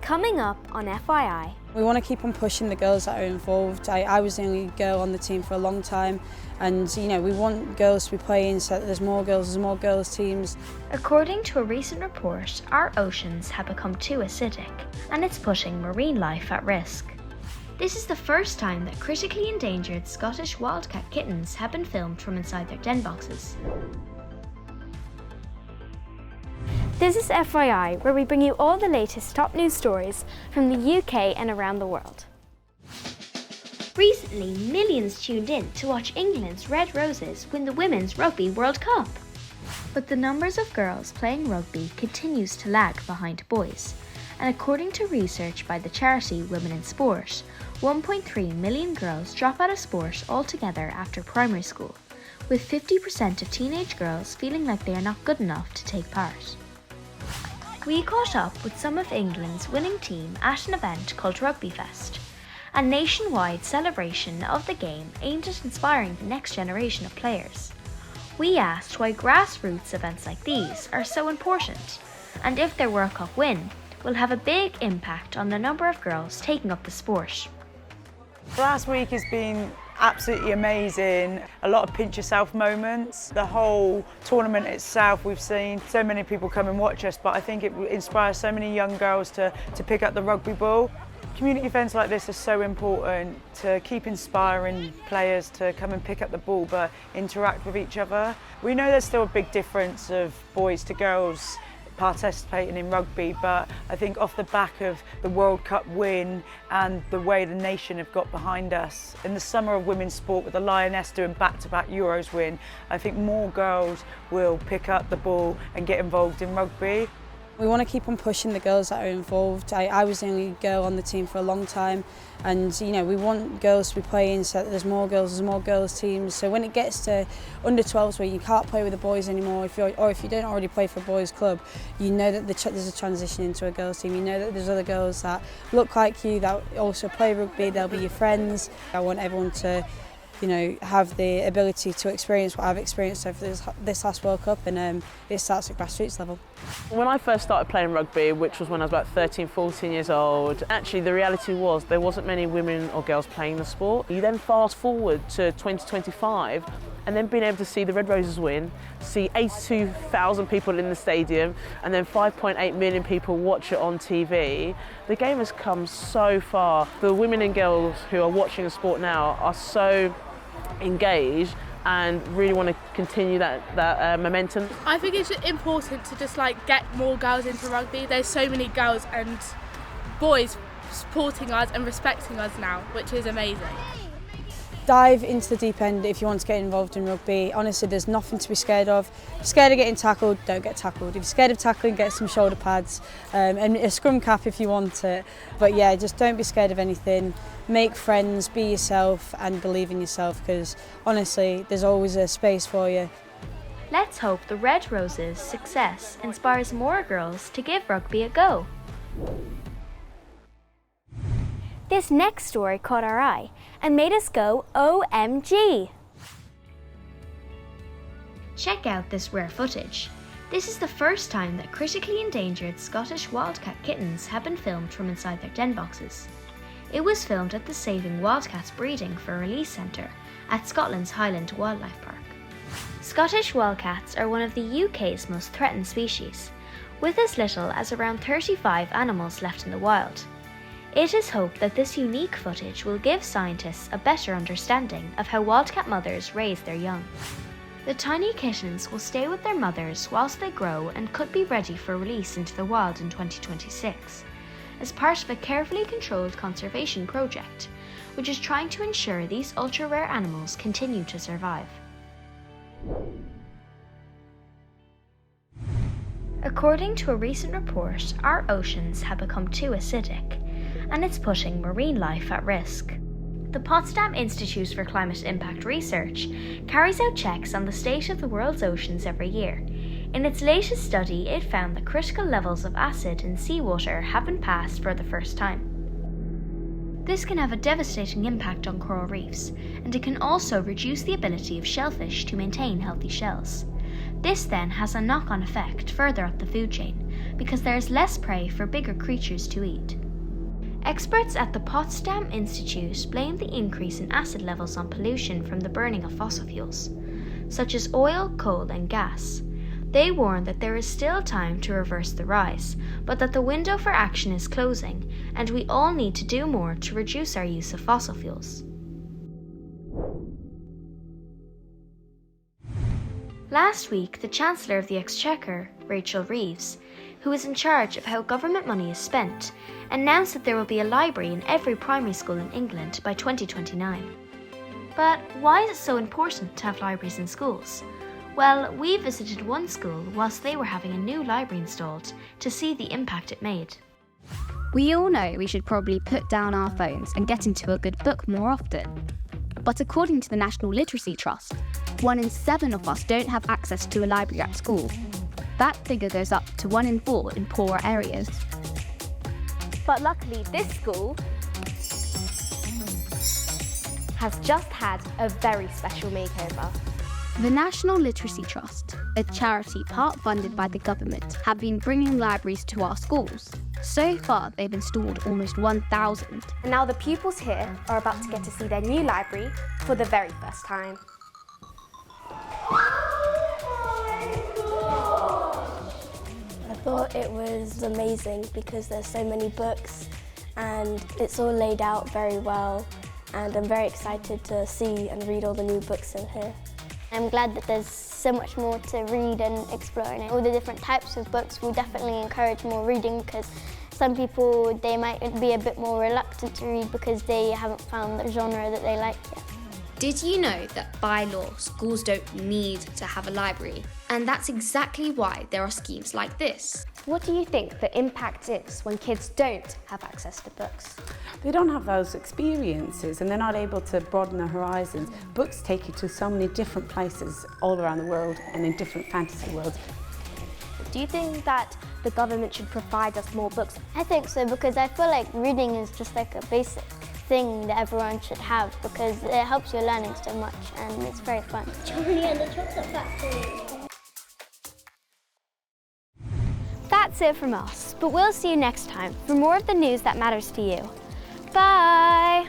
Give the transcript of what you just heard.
Coming up on FYI. We want to keep on pushing the girls that are involved. I was the only girl on the team for a long time, and we want girls to be playing so that there's more girls teams. According to a recent report, our oceans have become too acidic, and it's putting marine life at risk. This is the first time that critically endangered Scottish wildcat kittens have been filmed from inside their den boxes. This is FYI, where we bring you all the latest top news stories from the UK and around the world. Recently, millions tuned in to watch England's Red Roses win the Women's Rugby World Cup. But the numbers of girls playing rugby continues to lag behind boys. And according to research by the charity Women in Sport, 1.3 million girls drop out of sport altogether after primary school, with 50% of teenage girls feeling like they are not good enough to take part. We caught up with some of England's winning team at an event called Rugby Fest, a nationwide celebration of the game aimed at inspiring the next generation of players. We asked why grassroots events like these are so important, and if their World Cup win will have a big impact on the number of girls taking up the sport. Last week has been absolutely amazing. A lot of pinch yourself moments. The whole tournament itself, we've seen so many people come and watch us, but I think it inspires so many young girls to pick up the rugby ball. Community events like this are so important to keep inspiring players to come and pick up the ball but interact with each other. We know there's still a big difference of boys to girls participating in rugby, but I think off the back of the World Cup win and the way the nation have got behind us, in the summer of women's sport with the Lioness doing back-to-back Euros win, I think more girls will pick up the ball and get involved in rugby. We want to keep on pushing the girls that are involved. I was the only girl on the team for a long time, and we want girls to be playing so that there's more girls teams. So when it gets to under 12s where you can't play with the boys anymore, if you don't already play for a boys club, you know that there's a transition into a girls team. You know that there's other girls that look like you that also play rugby. They'll be your friends. I want everyone to have the ability to experience what I've experienced over this last World Cup, and it starts at grassroots level. When I first started playing rugby, which was when I was about 13, 14 years old, actually the reality was there wasn't many women or girls playing the sport. You then fast forward to 2025 and then being able to see the Red Roses win, see 82,000 people in the stadium, and then 5.8 million people watch it on TV. The game has come so far. The women and girls who are watching the sport now are so engaged and really want to continue that momentum. I think it's important to just get more girls into rugby. There's so many girls and boys supporting us and respecting us now, which is amazing. Dive into the deep end if you want to get involved in rugby. Honestly, there's nothing to be scared of. If you're scared of getting tackled, don't get tackled. If you're scared of tackling, get some shoulder pads and a scrum cap if you want it. But yeah, just don't be scared of anything. Make friends, be yourself and believe in yourself, because honestly, there's always a space for you. Let's hope the Red Roses' success inspires more girls to give rugby a go. This next story caught our eye and made us go OMG. Check out this rare footage. This is the first time that critically endangered Scottish wildcat kittens have been filmed from inside their den boxes. It was filmed at the Saving Wildcats Breeding for Release Centre at Scotland's Highland Wildlife Park. Scottish wildcats are one of the UK's most threatened species, with as little as around 35 animals left in the wild. It is hoped that this unique footage will give scientists a better understanding of how wildcat mothers raise their young. The tiny kittens will stay with their mothers whilst they grow and could be ready for release into the wild in 2026, as part of a carefully controlled conservation project, which is trying to ensure these ultra-rare animals continue to survive. According to a recent report, our oceans have become too acidic, and it's putting marine life at risk. The Potsdam Institute for Climate Impact Research carries out checks on the state of the world's oceans every year. In its latest study, it found that critical levels of acid in seawater have been passed for the first time. This can have a devastating impact on coral reefs, and it can also reduce the ability of shellfish to maintain healthy shells. This then has a knock-on effect further up the food chain, because there is less prey for bigger creatures to eat. Experts at the Potsdam Institute blame the increase in acid levels on pollution from the burning of fossil fuels, such as oil, coal and gas. They warn that there is still time to reverse the rise, but that the window for action is closing, and we all need to do more to reduce our use of fossil fuels. Last week, the Chancellor of the Exchequer, Rachel Reeves, who is in charge of how government money is spent, announced that there will be a library in every primary school in England by 2029. But why is it so important to have libraries in schools? Well, we visited one school whilst they were having a new library installed to see the impact it made. We all know we should probably put down our phones and get into a good book more often. But according to the National Literacy Trust, 1 in 7 of us don't have access to a library at school. That figure goes up to 1 in 4 in poorer areas. But luckily, this school has just had a very special makeover. The National Literacy Trust, a charity part funded by the government, have been bringing libraries to our schools. So far, they've installed almost 1,000. And now the pupils here are about to get to see their new library for the very first time. I thought it was amazing because there's so many books and it's all laid out very well, and I'm very excited to see and read all the new books in here. I'm glad that there's so much more to read and explore, and all the different types of books will definitely encourage more reading, because some people, they might be a bit more reluctant to read because they haven't found the genre that they like yet. Did you know that by law, schools don't need to have a library? And that's exactly why there are schemes like this. What do you think the impact is when kids don't have access to books? They don't have those experiences and they're not able to broaden their horizons. Books take you to so many different places all around the world and in different fantasy worlds. Do you think that the government should provide us more books? I think so, because I feel like reading is just like a basic thing that everyone should have, because it helps your learning so much and it's very fun. Charlie and the Chocolate Factory. That's it from us, but we'll see you next time for more of the news that matters to you. Bye!